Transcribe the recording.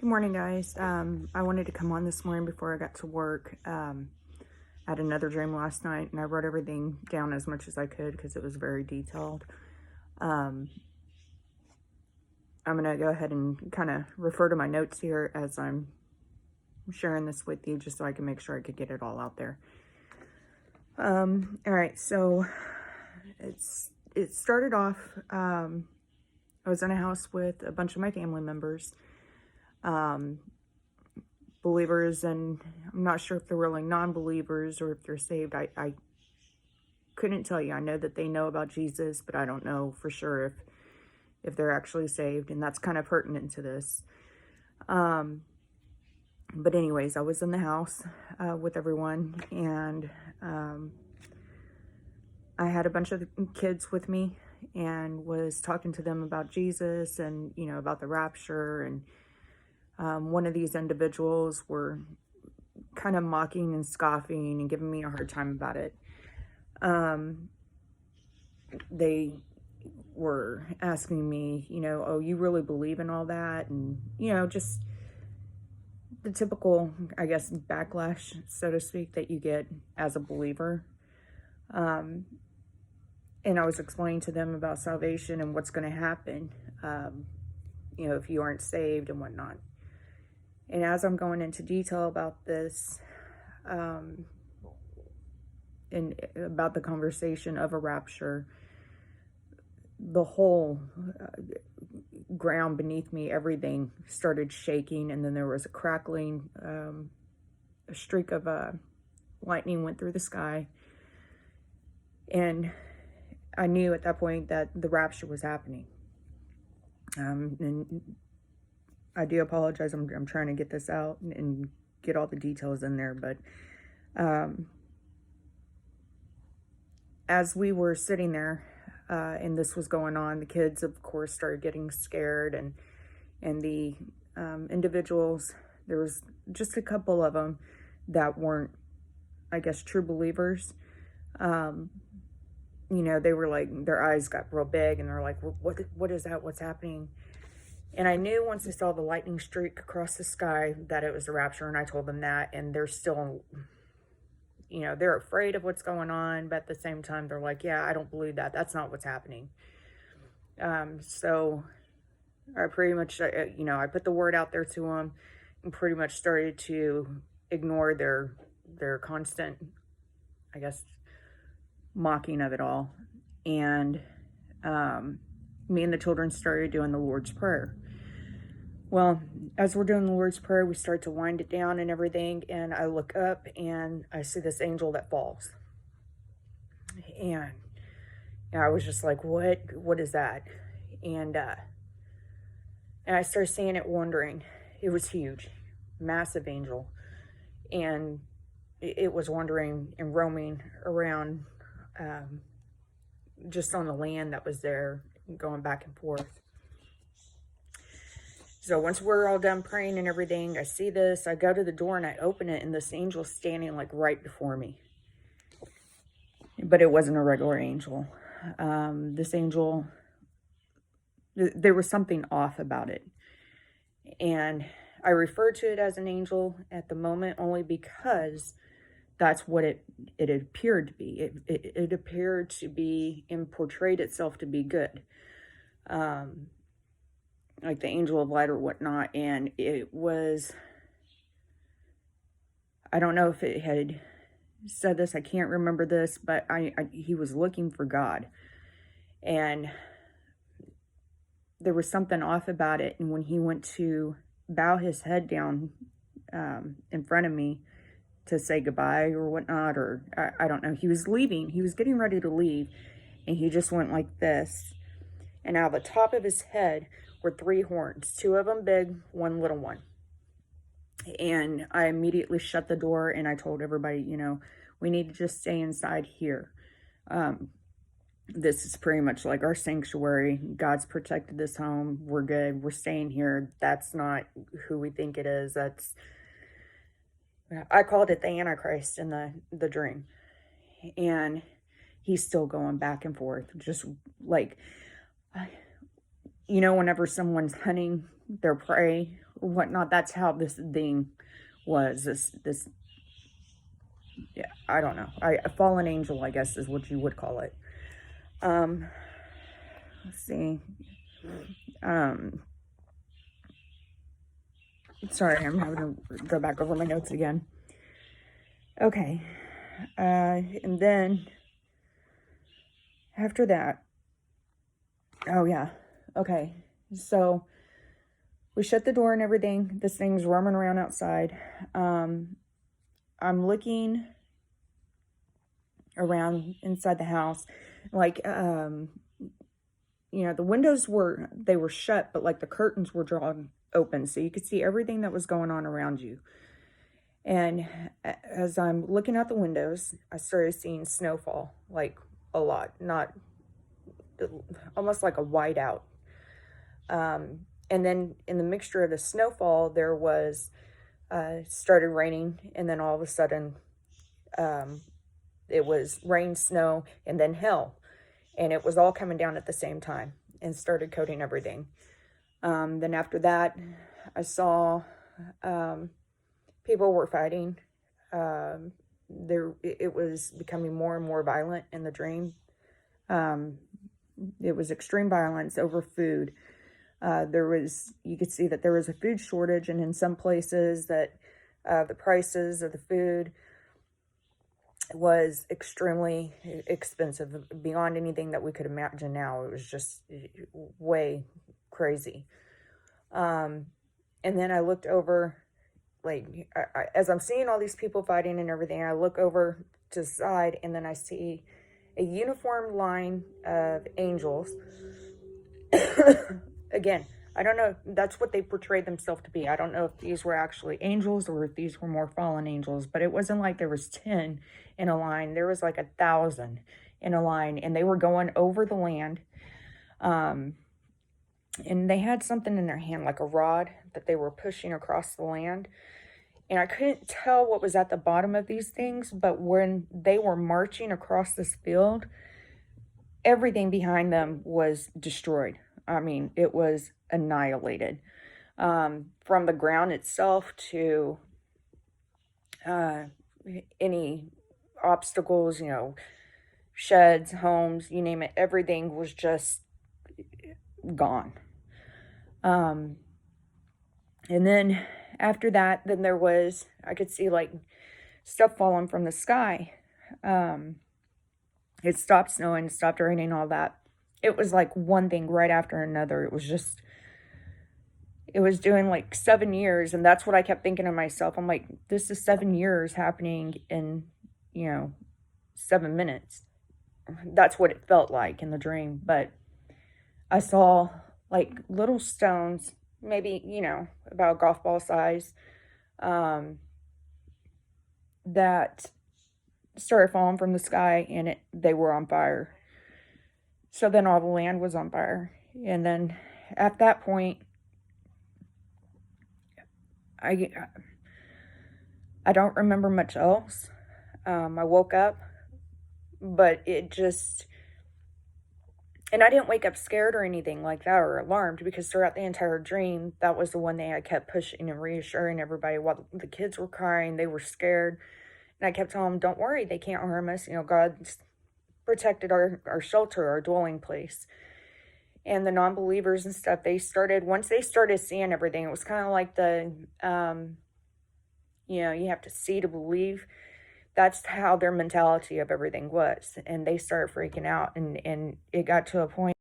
Good morning, guys. I wanted to come on this morning before I got to work. I had another dream last night, and I wrote everything down as much as I could because it was very detailed. I'm going to go ahead and kind of refer to my notes here as I'm sharing this with you, just so I can make sure I could get it all out there. All right, so it started off, I was in a house with a bunch of my family members. Believers, and I'm not sure if they're really non-believers or if they're saved. I couldn't tell you. I know that they know about Jesus, but I don't know for sure if they're actually saved, and that's kind of pertinent to this. But anyways, I was in the house with everyone, and I had a bunch of kids with me and was talking to them about Jesus and, about the rapture. And one of these individuals were kind of mocking and scoffing and giving me a hard time about it. They were asking me, oh, you really believe in all that? And, just the typical, I guess, backlash, so to speak, that you get as a believer. And I was explaining to them about salvation and what's going to happen, if you aren't saved and whatnot. And as I'm going into detail about this, and about the conversation of a rapture, the whole ground beneath me, everything started shaking, and then there was a crackling, a streak of lightning went through the sky, and I knew at that point that the rapture was happening. And I do apologize. I'm trying to get this out and get all the details in there. But as we were sitting there and this was going on, the kids, of course, started getting scared. And the individuals, there was just a couple of them that weren't, I guess, true believers. They were like, their eyes got real big and they're like, what is that? What's happening? And I knew once I saw the lightning streak across the sky that it was a rapture, and I told them that, and they're still, they're afraid of what's going on, but at the same time, they're like, yeah, I don't believe that. That's not what's happening. So I pretty much, I put the word out there to them and pretty much started to ignore their constant, I guess, mocking of it all. And me and the children started doing the Lord's Prayer. Well, as we're doing the Lord's Prayer, we start to wind it down and everything, and I look up and I see this angel that falls. And I was just like, what is that? And I started seeing it wandering. It was huge, massive angel. And it was wandering and roaming around just on the land that was there, going back and forth. So once we're all done praying and everything, I see this, I go to the door and I open it, and this angel's standing like right before me. But it wasn't a regular angel. This angel, there was something off about it. And I refer to it as an angel at the moment only because that's what it appeared to be. It appeared to be and portrayed itself to be good. Like the angel of light or whatnot. And it was, I don't know if it had said this, I can't remember this, but he was looking for God. And there was something off about it. And when he went to bow his head down in front of me to say goodbye or whatnot, or I don't know, he was leaving, he was getting ready to leave, and he just went like this. And out of the top of his head were 3 horns, 2 of them big, 1 little one. And I immediately shut the door and I told everybody, we need to just stay inside here. This is pretty much like our sanctuary. God's protected this home. We're good. We're staying here. That's not who we think it is. I called it the Antichrist in the dream. And he's still going back and forth, just like, whenever someone's hunting their prey, whatnot. That's how this thing was. This, yeah, I don't know. A fallen angel, I guess, is what you would call it. Let's see. Sorry, I'm having to go back over my notes again. Okay. And then after that, oh yeah. Okay. So we shut the door and everything. This thing's roaming around outside. I'm looking around inside the house, like, you know, the windows were shut, but like the curtains were drawn open, so you could see everything that was going on around you. And as I'm looking out the windows, I started seeing snowfall, like a lot, not almost like a whiteout. And then in the mixture of the snowfall, there was started raining, and then all of a sudden, it was rain, snow, and then hail, and it was all coming down at the same time and started coating everything. Then after that, I saw people were fighting. It was becoming more and more violent in the dream. It was extreme violence over food. You could see that there was a food shortage, and in some places that the prices of the food was extremely expensive, beyond anything that we could imagine now. It was just way crazy. And then I looked over, like, as I'm seeing all these people fighting and everything, I look over to the side, and then I see a uniformed line of angels. Again, I don't know, that's what they portrayed themselves to be. I don't know if these were actually angels or if these were more fallen angels, but it wasn't like there was 10 in a line. There was like 1,000 in a line, and they were going over the land. And they had something in their hand, like a rod, that they were pushing across the land. And I couldn't tell what was at the bottom of these things, but when they were marching across this field, everything behind them was destroyed. I mean, it was annihilated. From the ground itself to any obstacles, you know, sheds, homes, you name it, everything was just gone. And then after that, then there was, I could see like stuff falling from the sky. It stopped snowing, it stopped raining, all that. It was like one thing right after another. It was doing like 7 years, and that's what I kept thinking to myself. I'm like, this is 7 years happening in, 7 minutes. That's what it felt like in the dream. But I saw like little stones, maybe, about golf ball size, that started falling from the sky, and they were on fire. So then all the land was on fire. And then at that point, I don't remember much else. I woke up, but it just, and I didn't wake up scared or anything like that or alarmed, because throughout the entire dream, that was the one thing I kept pushing and reassuring everybody. While the kids were crying, they were scared. And I kept telling them, don't worry, they can't harm us. God's protected our shelter, our dwelling place. And the non-believers and stuff, once they started seeing everything, it was kind of like you have to see to believe. That's how their mentality of everything was. And they started freaking out, and it got to a point